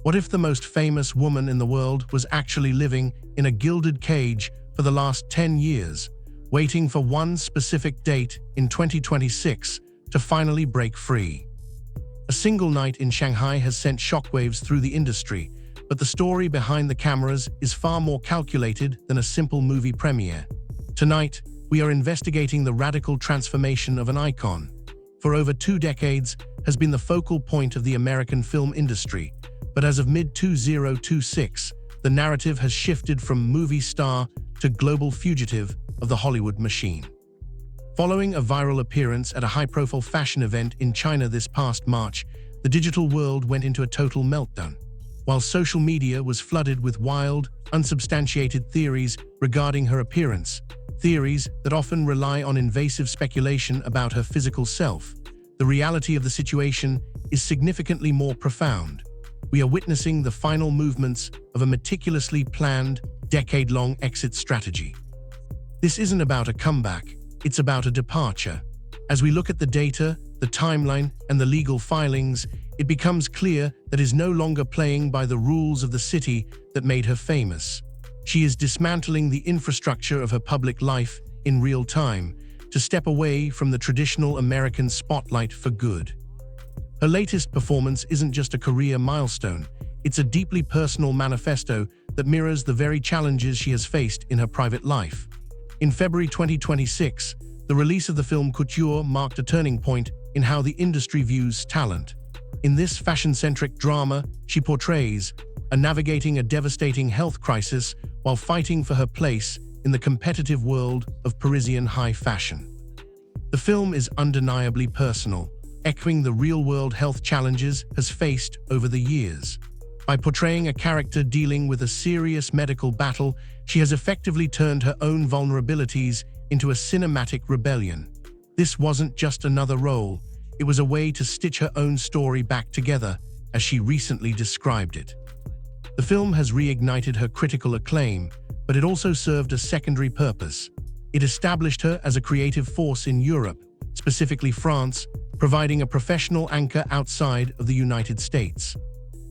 What if the most famous woman in the world was actually living in a gilded cage for the last 10 years, waiting for one specific date in 2026 to finally break free? A single night in Shanghai has sent shockwaves through the industry, but the story behind the cameras is far more calculated than a simple movie premiere. Tonight, we are investigating the radical transformation of an icon. For over 2 decades, has been the focal point of the American film industry, but as of mid-2026, the narrative has shifted from movie star to global fugitive of the Hollywood machine. Following a viral appearance at a high-profile fashion event in China this past March, the digital world went into a total meltdown. While social media was flooded with wild, unsubstantiated theories regarding her appearance, theories that often rely on invasive speculation about her physical self, the reality of the situation is significantly more profound. We are witnessing the final movements of a meticulously planned, decade-long exit strategy. This isn't about a comeback, it's about a departure. As we look at the data, the timeline, and the legal filings, it becomes clear that is no longer playing by the rules of the city that made her famous. She is dismantling the infrastructure of her public life in real time to step away from the traditional American spotlight for good. Her latest performance isn't just a career milestone, it's a deeply personal manifesto that mirrors the very challenges she has faced in her private life. In February 2026, the release of the film Couture marked a turning point in how the industry views talent. In this fashion-centric drama, she portrays navigating a devastating health crisis while fighting for her place in the competitive world of Parisian high fashion. The film is undeniably personal, echoing the real-world health challenges has faced over the years. By portraying a character dealing with a serious medical battle, she has effectively turned her own vulnerabilities into a cinematic rebellion. This wasn't just another role, it was a way to stitch her own story back together, as she recently described it. The film has reignited her critical acclaim, but it also served a secondary purpose. It established her as a creative force in Europe, specifically France, providing a professional anchor outside of the United States.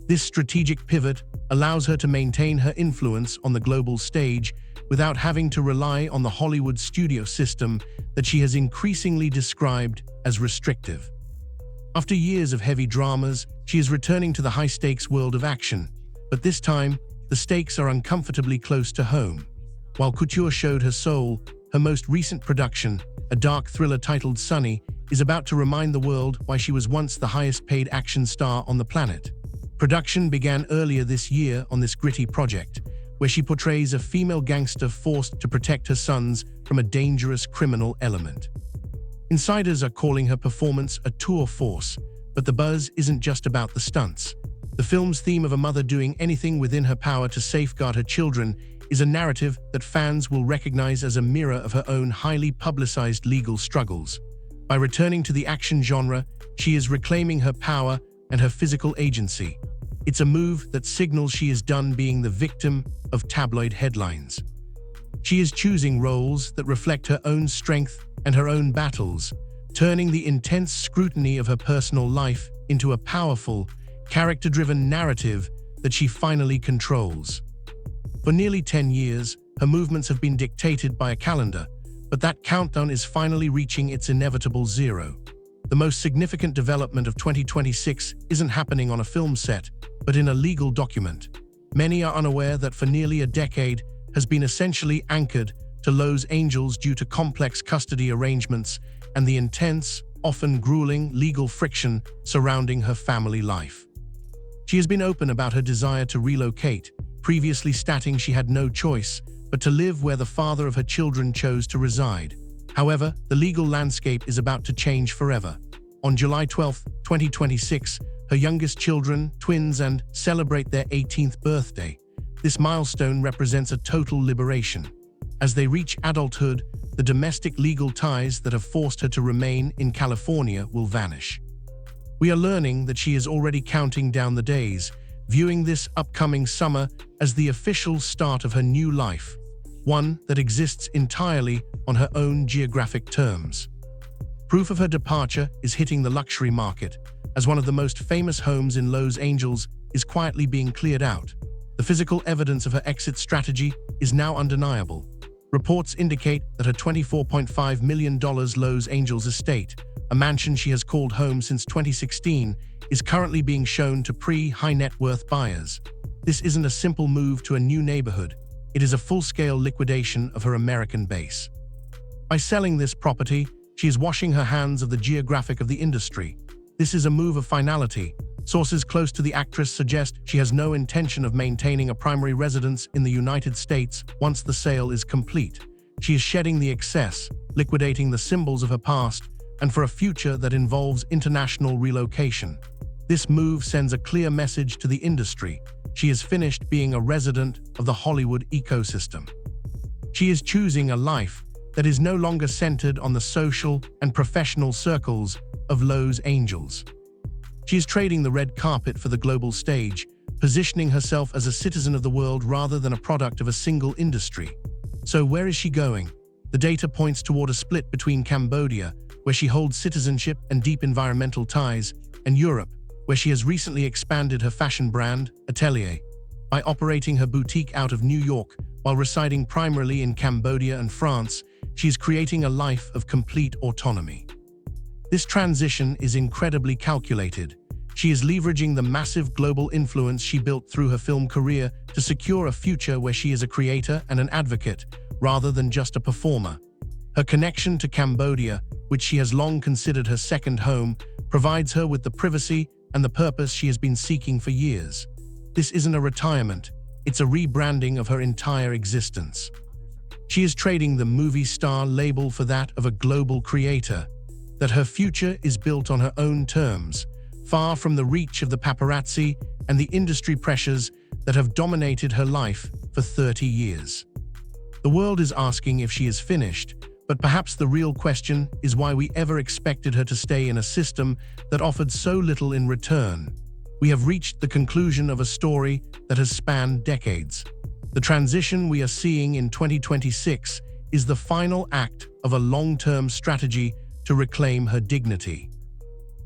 This strategic pivot allows her to maintain her influence on the global stage without having to rely on the Hollywood studio system that she has increasingly described as restrictive. After years of heavy dramas, she is returning to the high-stakes world of action, but this time, the stakes are uncomfortably close to home. While Couture showed her soul, her most recent production, a dark thriller titled Sunny, is about to remind the world why she was once the highest-paid action star on the planet. Production began earlier this year on this gritty project, where she portrays a female gangster forced to protect her sons from a dangerous criminal element. Insiders are calling her performance a tour force, but the buzz isn't just about the stunts. The film's theme of a mother doing anything within her power to safeguard her children is a narrative that fans will recognize as a mirror of her own highly publicized legal struggles. By returning to the action genre, she is reclaiming her power and her physical agency. It's a move that signals she is done being the victim of tabloid headlines. She is choosing roles that reflect her own strength and her own battles, turning the intense scrutiny of her personal life into a powerful, character-driven narrative that she finally controls. For nearly 10 years, her movements have been dictated by a calendar, but that countdown is finally reaching its inevitable zero. The most significant development of 2026 isn't happening on a film set, but in a legal document. Many are unaware that for nearly a decade has been essentially anchored to Los Angeles due to complex custody arrangements and the intense, often grueling legal friction surrounding her family life. She has been open about her desire to relocate, previously stating she had no choice but to live where the father of her children chose to reside. However, the legal landscape is about to change forever. On July 12, 2026, her youngest children, twins, and celebrate their 18th birthday. This milestone represents a total liberation. As they reach adulthood, the domestic legal ties that have forced her to remain in California will vanish. We are learning that she is already counting down the days, viewing this upcoming summer as the official start of her new life, one that exists entirely on her own geographic terms. Proof of her departure is hitting the luxury market, as one of the most famous homes in Los Angeles is quietly being cleared out. The physical evidence of her exit strategy is now undeniable. Reports indicate that her $24.5 million Los Angeles estate, a mansion she has called home since 2016, is currently being shown to pre-high net worth buyers. This isn't a simple move to a new neighborhood. It is a full-scale liquidation of her American base. By selling this property, she is washing her hands of the geographic of the industry. This is a move of finality. Sources close to the actress suggest she has no intention of maintaining a primary residence in the United States once the sale is complete. She is shedding the excess, liquidating the symbols of her past, and for a future that involves international relocation. This move sends a clear message to the industry. She is finished being a resident of the Hollywood ecosystem. She is choosing a life that is no longer centered on the social and professional circles of Los Angeles. She is trading the red carpet for the global stage, positioning herself as a citizen of the world rather than a product of a single industry. So where is she going? The data points toward a split between Cambodia, where she holds citizenship and deep environmental ties, and Europe, where she has recently expanded her fashion brand, Atelier. By operating her boutique out of New York while residing primarily in Cambodia and France, she is creating a life of complete autonomy. This transition is incredibly calculated. She is leveraging the massive global influence she built through her film career to secure a future where she is a creator and an advocate, rather than just a performer. Her connection to Cambodia, which she has long considered her second home, provides her with the privacy and the purpose she has been seeking for years. This isn't a retirement, it's a rebranding of her entire existence. She is trading the movie star label for that of a global creator, that her future is built on her own terms, far from the reach of the paparazzi and the industry pressures that have dominated her life for 30 years. The world is asking if she is finished, but perhaps the real question is why we ever expected her to stay in a system that offered so little in return. We have reached the conclusion of a story that has spanned decades. The transition we are seeing in 2026 is the final act of a long-term strategy to reclaim her dignity.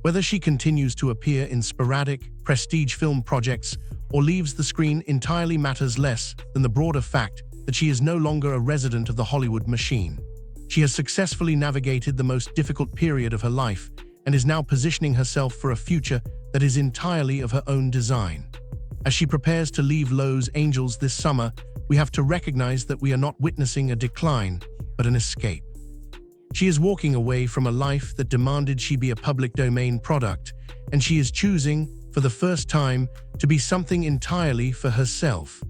Whether she continues to appear in sporadic, prestige film projects or leaves the screen entirely matters less than the broader fact that she is no longer a resident of the Hollywood machine. She has successfully navigated the most difficult period of her life and is now positioning herself for a future that is entirely of her own design. As she prepares to leave Los Angeles this summer, we have to recognize that we are not witnessing a decline, but an escape. She is walking away from a life that demanded she be a public domain product, and she is choosing, for the first time, to be something entirely for herself.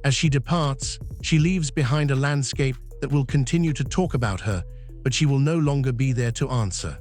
As she departs, she leaves behind a landscape that will continue to talk about her, but she will no longer be there to answer.